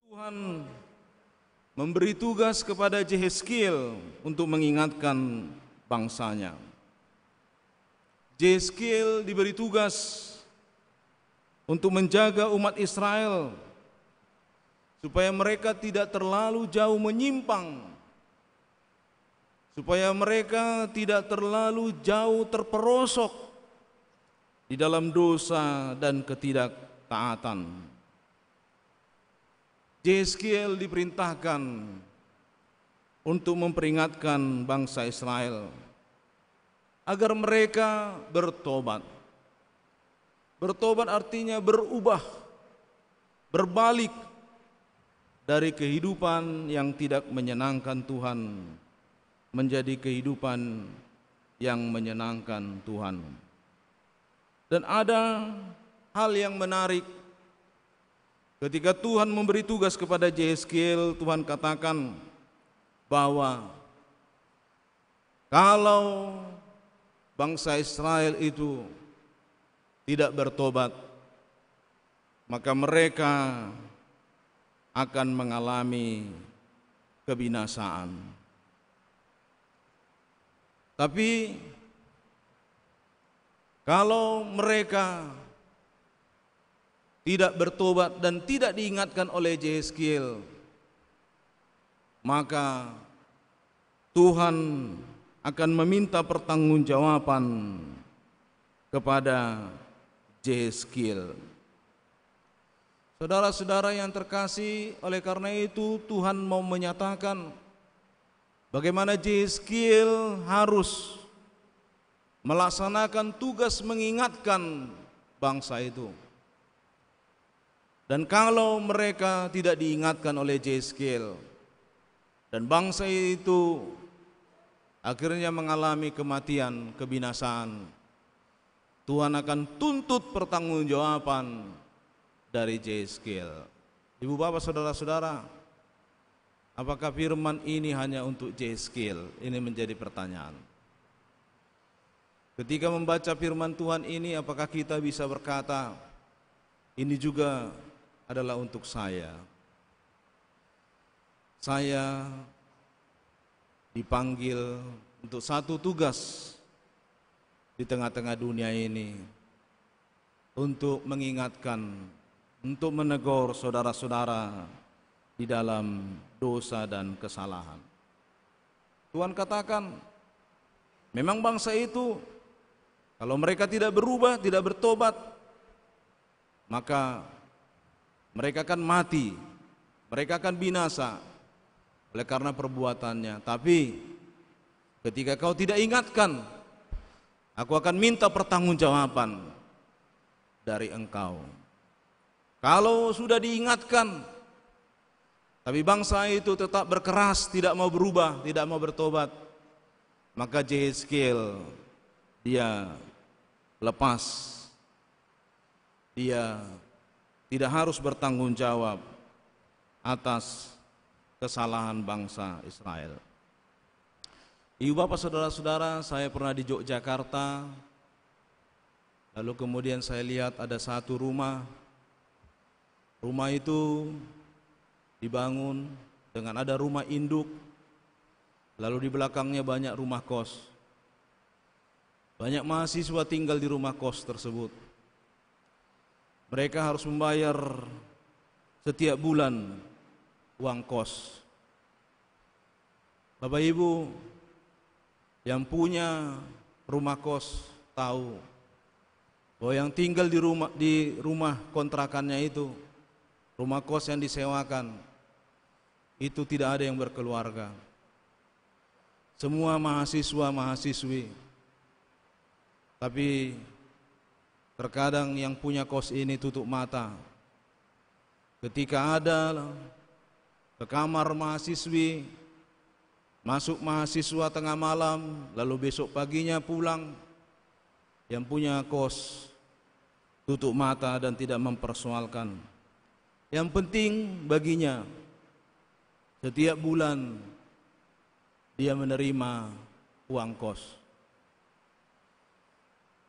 Tuhan memberi tugas kepada Yehezkiel untuk mengingatkan bangsanya. Yehezkiel diberi tugas untuk menjaga umat Israel supaya mereka tidak terlalu jauh menyimpang, supaya mereka tidak terlalu jauh terperosok di dalam dosa dan ketidaktaatan. Yehezkiel diperintahkan untuk memperingatkan bangsa Israel agar mereka bertobat. Bertobat artinya berubah, berbalik dari kehidupan yang tidak menyenangkan Tuhan menjadi kehidupan yang menyenangkan Tuhan. Dan ada hal yang menarik. Ketika Tuhan memberi tugas kepada Yehezkiel, Tuhan katakan bahwa kalau bangsa Israel itu tidak bertobat, maka mereka akan mengalami kebinasaan. Tapi kalau mereka tidak bertobat dan tidak diingatkan oleh Yehezkiel, maka Tuhan akan meminta pertanggungjawaban kepada Yehezkiel. Saudara-saudara yang terkasih, oleh karena itu Tuhan mau menyatakan bagaimana Yehezkiel harus melaksanakan tugas mengingatkan bangsa itu. Dan kalau mereka tidak diingatkan oleh Yehezkiel dan bangsa itu akhirnya mengalami kematian, kebinasaan, Tuhan akan tuntut pertanggungjawaban dari Yehezkiel. Ibu bapak saudara-saudara, apakah firman ini hanya untuk Yehezkiel? Ini menjadi pertanyaan. Ketika membaca firman Tuhan ini, apakah kita bisa berkata, ini juga adalah untuk saya. Saya dipanggil untuk satu tugas di tengah-tengah dunia ini, untuk mengingatkan, untuk menegur saudara-saudara di dalam dosa dan kesalahan. Tuhan katakan, memang bangsa itu kalau mereka tidak berubah, tidak bertobat, maka mereka akan mati, mereka akan binasa oleh karena perbuatannya. Tapi ketika kau tidak ingatkan, aku akan minta pertanggungjawaban dari engkau. Kalau sudah diingatkan, tapi bangsa itu tetap berkeras, tidak mau berubah, tidak mau bertobat, maka Yehezkiel dia lepas, dia tidak harus bertanggung jawab atas kesalahan bangsa Israel. Ibu bapak saudara-saudara, saya pernah di Yogyakarta, lalu kemudian saya lihat ada satu rumah. Rumah itu dibangun dengan ada rumah induk, lalu di belakangnya banyak rumah kos. Banyak mahasiswa tinggal di rumah kos tersebut. Mereka harus membayar setiap bulan uang kos. Bapak Ibu yang punya rumah kos tahu bahwa yang tinggal di rumah kontrakannya itu, rumah kos yang disewakan, itu tidak ada yang berkeluarga. Semua mahasiswa-mahasiswi. Tapi terkadang yang punya kos ini tutup mata ketika ada ke kamar mahasiswi, masuk mahasiswa tengah malam, lalu besok paginya pulang. Yang punya kos tutup mata dan tidak mempersoalkan. Yang penting baginya setiap bulan dia menerima uang kos.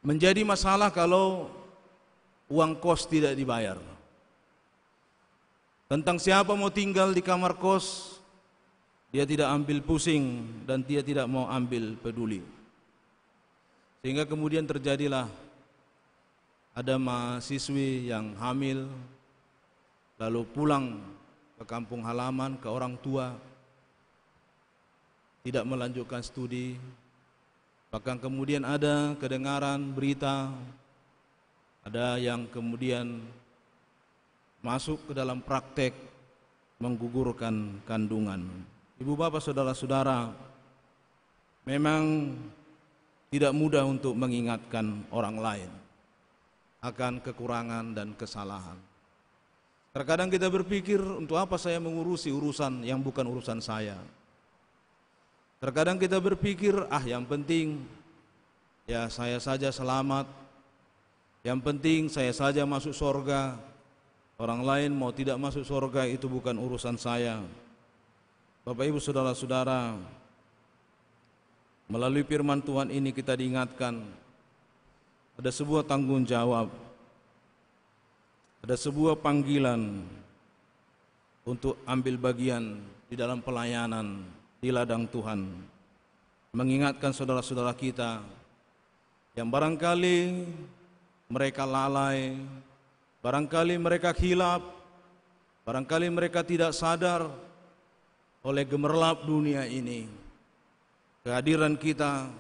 Menjadi masalah kalau uang kos tidak dibayar. Tentang siapa mau tinggal di kamar kos, dia tidak ambil pusing dan dia tidak mau ambil peduli. Sehingga kemudian terjadilah ada mahasiswi yang hamil, lalu pulang ke kampung halaman, ke orang tua, tidak melanjutkan studi. Bahkan kemudian ada kedengaran berita, ada yang kemudian masuk ke dalam praktek menggugurkan kandungan. Ibu bapak saudara-saudara, memang tidak mudah untuk mengingatkan orang lain akan kekurangan dan kesalahan. Terkadang kita berpikir, untuk apa saya mengurusi urusan yang bukan urusan saya. Terkadang kita berpikir, yang penting ya saya saja selamat, yang penting saya saja masuk surga. Orang lain mau tidak masuk surga itu bukan urusan saya. Bapak ibu saudara-saudara, melalui firman Tuhan ini kita diingatkan ada sebuah tanggung jawab, ada sebuah panggilan untuk ambil bagian di dalam pelayanan di ladang Tuhan. Mengingatkan saudara-saudara kita yang barangkali mereka lalai, barangkali mereka khilaf, barangkali mereka tidak sadar oleh gemerlap dunia ini. Kehadiran kita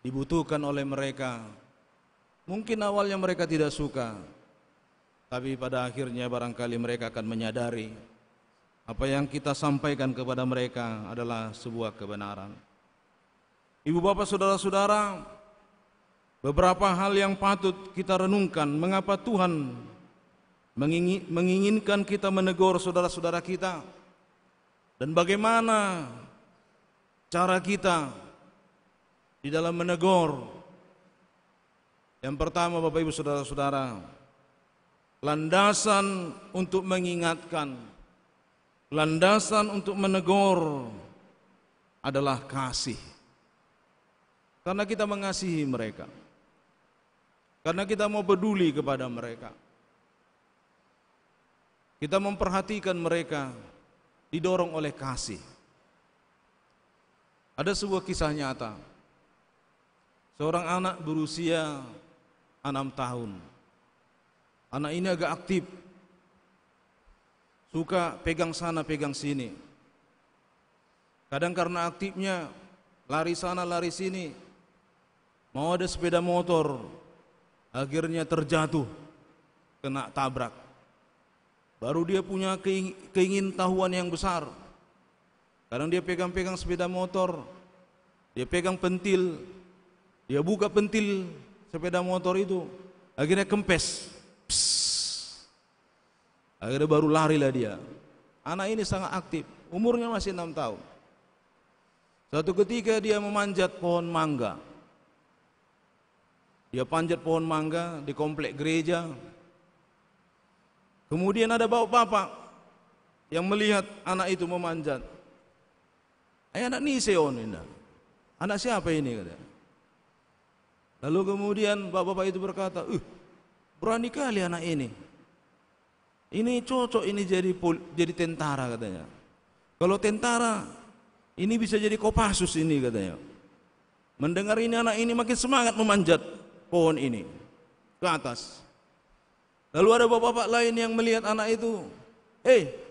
dibutuhkan oleh mereka. Mungkin awalnya mereka tidak suka, tapi pada akhirnya barangkali mereka akan menyadari apa yang kita sampaikan kepada mereka adalah sebuah kebenaran. Ibu bapak saudara-saudara, beberapa hal yang patut kita renungkan, mengapa Tuhan menginginkan kita menegur saudara-saudara kita, dan bagaimana cara kita di dalam menegur. Yang pertama Bapak Ibu saudara-saudara, landasan untuk mengingatkan, landasan untuk menegur adalah kasih. Karena kita mengasihi mereka, karena kita mau peduli kepada mereka, kita memperhatikan mereka, didorong oleh kasih. Ada sebuah kisah nyata. Seorang anak berusia 6 tahun. Anak ini agak aktif, suka pegang sana pegang sini. Kadang karena aktifnya lari sana lari sini, mau ada sepeda motor, akhirnya terjatuh, kena tabrak. Baru dia punya keingintahuan yang besar. Kadang dia pegang-pegang sepeda motor, dia pegang pentil, dia buka pentil sepeda motor itu, akhirnya kempes. Psst. Akhirnya baru larilah dia. Anak ini sangat aktif, umurnya masih 6 tahun. Suatu ketika dia memanjat pohon mangga. Dia panjat pohon mangga di komplek gereja. Kemudian ada bapak-bapak yang melihat anak itu memanjat. Anak ni seon ini. Anak siapa ini katanya. Lalu kemudian bapak-bapak itu berkata, berani kali anak ini. Ini cocok ini jadi tentara katanya. Kalau tentara ini bisa jadi Kopassus ini katanya. Mendengar ini anak ini makin semangat memanjat pohon ini ke atas. Lalu ada bapak-bapak lain yang melihat anak itu,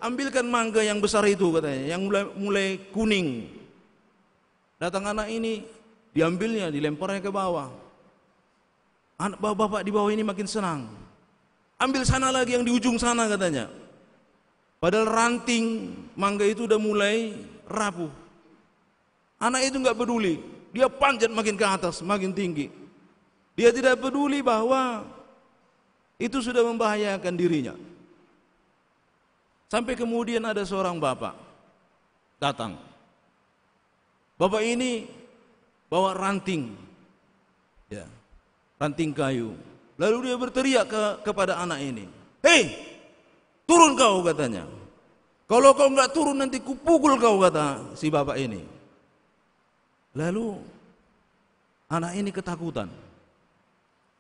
ambilkan mangga yang besar itu katanya, yang mulai kuning. Datang anak ini, diambilnya, dilemparnya ke bawah. Anak bapak-bapak di bawah ini makin senang. Ambil sana lagi yang di ujung sana katanya. Padahal ranting mangga itu udah mulai rapuh. Anak itu nggak peduli, dia panjat makin ke atas, makin tinggi. Dia tidak peduli bahwa itu sudah membahayakan dirinya. Sampai kemudian ada seorang bapak datang. Bapak ini bawa ranting, ya, ranting kayu. Lalu dia berteriak kepada anak ini, turun kau katanya. Kalau kau nggak turun nanti kupukul kau, kata si bapak ini. Lalu anak ini ketakutan.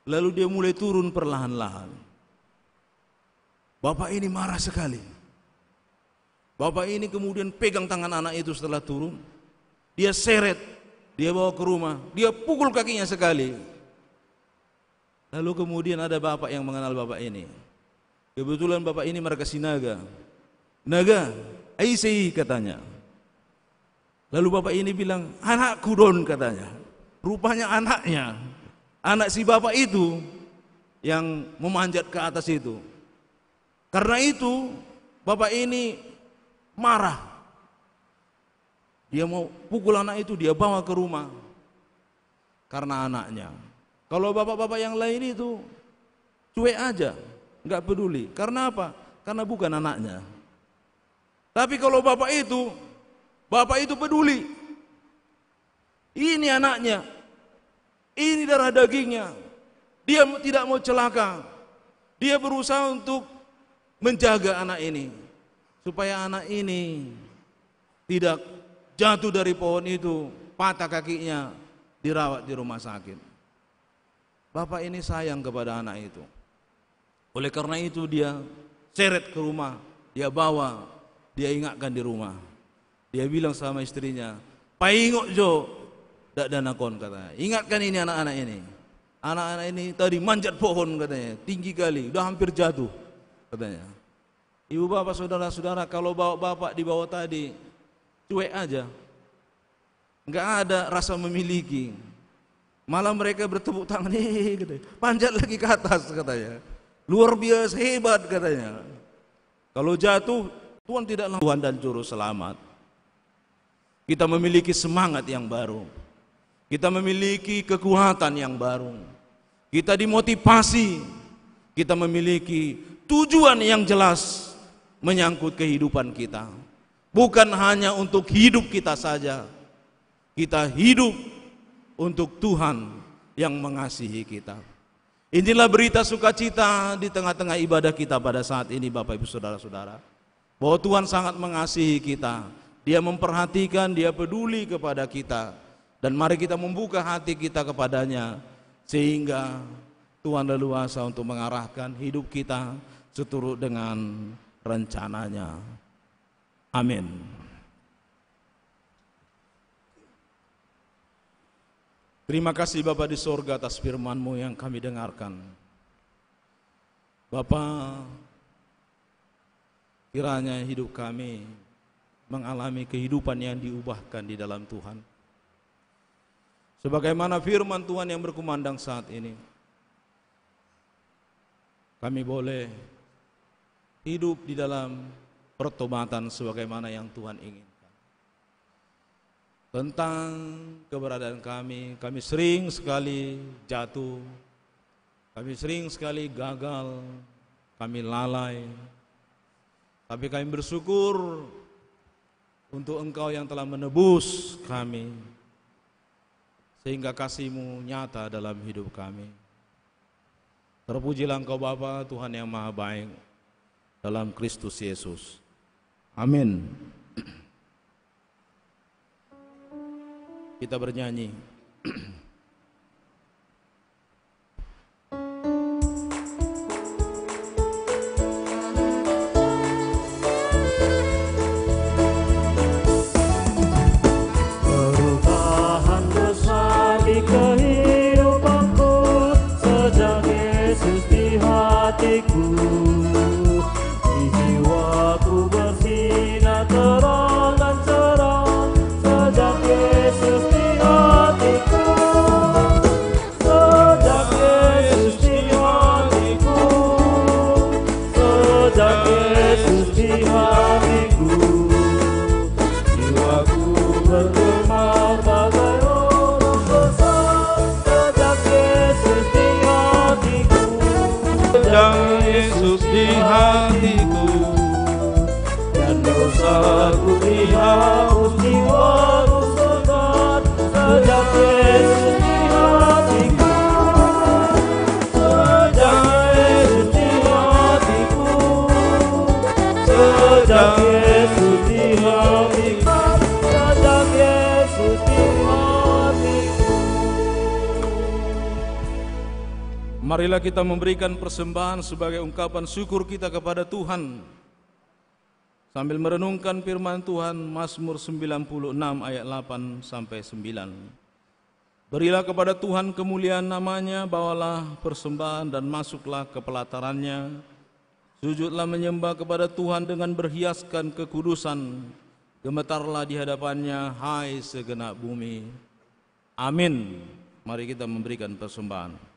Lalu dia mulai turun perlahan-lahan. Bapak ini marah sekali. Bapak ini kemudian pegang tangan anak itu setelah turun. Dia seret, dia bawa ke rumah, dia pukul kakinya sekali. Lalu kemudian ada bapak yang mengenal bapak ini. Kebetulan bapak ini marga Sinaga. Naga, Aisei katanya. Lalu bapak ini bilang, anakku Don katanya. Rupanya anaknya, anak si bapak itu yang memanjat ke atas itu. Karena itu bapak ini marah. Dia mau pukul anak itu, dia bawa ke rumah. Karena anaknya. Kalau bapak-bapak yang lain itu cuek aja, nggak peduli. Karena apa? Karena bukan anaknya. Tapi kalau bapak itu peduli. Ini anaknya, ini darah dagingnya. Dia tidak mau celaka. Dia berusaha untuk menjaga anak ini, supaya anak ini tidak jatuh dari pohon itu, patah kakinya, dirawat di rumah sakit. Bapak ini sayang kepada anak itu. Oleh karena itu dia seret ke rumah, dia bawa, dia ingatkan di rumah. Dia bilang sama istrinya, "Paingok Jo, dak danakon," katanya. Ingatkan ini anak-anak ini. Anak-anak ini tadi manjat pohon katanya, tinggi kali, udah hampir jatuh katanya. Ibu bapak saudara-saudara, kalau bawa bapak di bawah tadi, cuek aja, nggak ada rasa memiliki. Malah mereka bertepuk tangan, katanya, panjat lagi ke atas katanya. Luar biasa hebat katanya. Kalau jatuh, Tuhan tidaklah Tuhan dan Juru Selamat. Kita memiliki semangat yang baru. Kita memiliki kekuatan yang baru. Kita dimotivasi. Kita memiliki tujuan yang jelas menyangkut kehidupan kita. Bukan hanya untuk hidup kita saja. Kita hidup untuk Tuhan yang mengasihi kita. Inilah berita sukacita di tengah-tengah ibadah kita pada saat ini, Bapak Ibu Saudara-saudara. Bahwa Tuhan sangat mengasihi kita. Dia memperhatikan, Dia peduli kepada kita. Dan mari kita membuka hati kita kepadanya, sehingga Tuhan leluasa untuk mengarahkan hidup kita seturut dengan rencananya. Amin. Terima kasih Bapa di sorga atas firman-Mu yang kami dengarkan. Bapa, kiranya hidup kami mengalami kehidupan yang diubahkan di dalam Tuhan. Sebagaimana firman Tuhan yang berkumandang saat ini, kami boleh hidup di dalam pertobatan sebagaimana yang Tuhan inginkan. Tentang keberadaan kami sering sekali jatuh, kami sering sekali gagal, kami lalai. Tapi kami bersyukur untuk Engkau yang telah menebus kami, sehingga kasih-Mu nyata dalam hidup kami. Terpujilah Engkau Bapa, Tuhan yang Maha Baik, dalam Kristus Yesus. Amin. Kita bernyanyi. Kehidupanku sejak Yesus di hatiku, di jiwaku bersinar terang dan cerah sejak Yesus di hatiku, sejak Yesus di hatiku, sejak Yesus di hatiku, jiwaku bergema bagai orang besar. Sejak Yesus di hatiku, dan dosaku dihapus, jiwaku segar. Sejak Yesus di hatiku, sejak Yesus di hatiku, sejak Yesus di hatiku, sejak Yesus di hatiku. marilah kita memberikan persembahan sebagai ungkapan syukur kita kepada Tuhan sambil merenungkan firman Tuhan Mazmur 96 ayat 8 sampai 9. Berilah kepada Tuhan kemuliaan namanya, bawalah persembahan dan masuklah ke pelatarannya. Sujudlah menyembah kepada Tuhan dengan berhiaskan kekudusan. Gemetarlah di hadapannya, hai segenap bumi. Amin. Mari kita memberikan persembahan.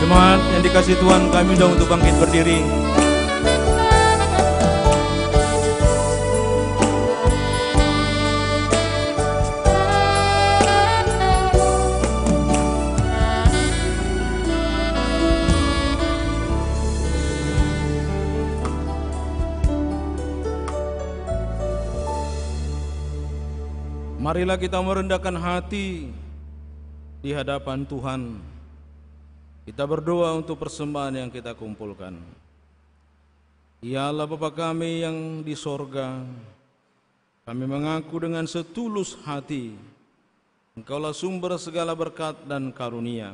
Jemaat yang dikasihi Tuhan, kami undang untuk bangkit berdiri. Marilah kita merendahkan hati di hadapan Tuhan. Kita berdoa untuk persembahan yang kita kumpulkan. Ya Allah Bapa kami yang di sorga, kami mengaku dengan setulus hati, Engkaulah sumber segala berkat dan karunia.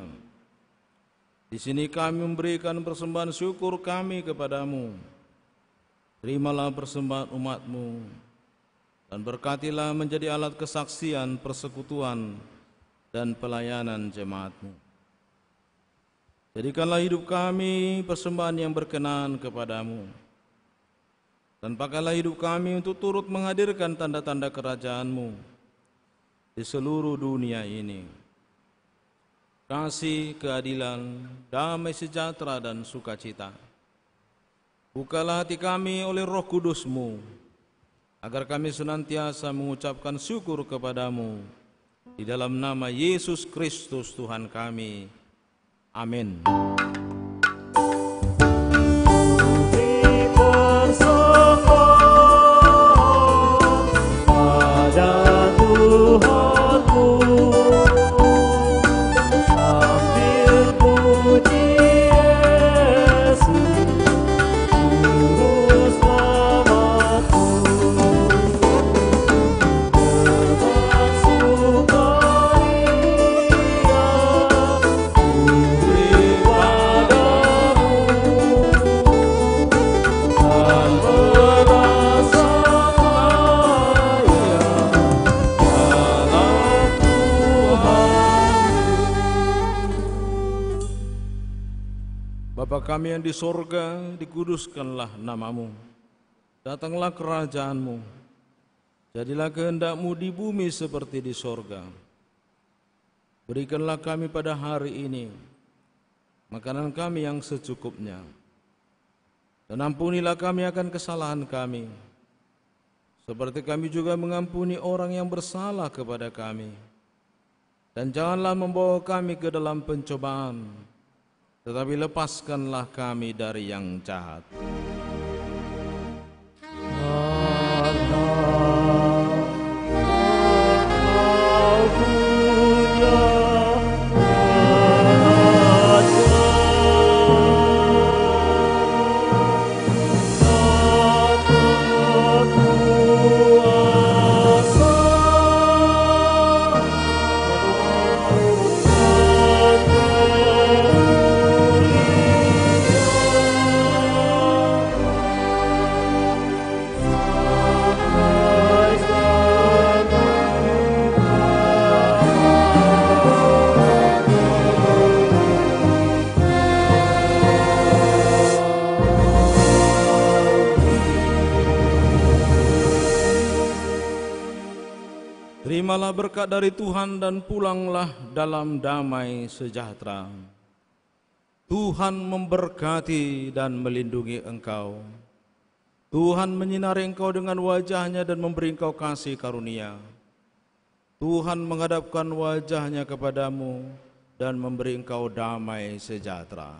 Di sini kami memberikan persembahan syukur kami kepadamu. Terimalah persembahan umat-Mu. dan berkatilah menjadi alat kesaksian, persekutuan, dan pelayanan jemaat-Mu. Jadikanlah hidup kami persembahan yang berkenan kepadamu, dan pakailah hidup kami untuk turut menghadirkan tanda-tanda kerajaan-Mu di seluruh dunia ini. Kasih, keadilan, damai sejahtera, dan sukacita. Bukalah hati kami oleh Roh Kudus-Mu, agar kami senantiasa mengucapkan syukur kepadamu, di dalam nama Yesus Kristus Tuhan kami. Amin. Bapa kami yang di sorga, dikuduskanlah namamu. Datanglah kerajaanmu. Jadilah kehendak-Mu di bumi seperti di sorga. Berikanlah kami pada hari ini makanan kami yang secukupnya. Dan ampunilah kami akan kesalahan kami, seperti kami juga mengampuni orang yang bersalah kepada kami. Dan janganlah membawa kami ke dalam pencobaan, tetapi lepaskanlah kami dari yang jahat. Terimalah berkat dari Tuhan dan pulanglah dalam damai sejahtera. Tuhan memberkati dan melindungi engkau. Tuhan menyinari engkau dengan wajah-Nya dan memberi engkau kasih karunia. Tuhan menghadapkan wajah-Nya kepadamu dan memberi engkau damai sejahtera.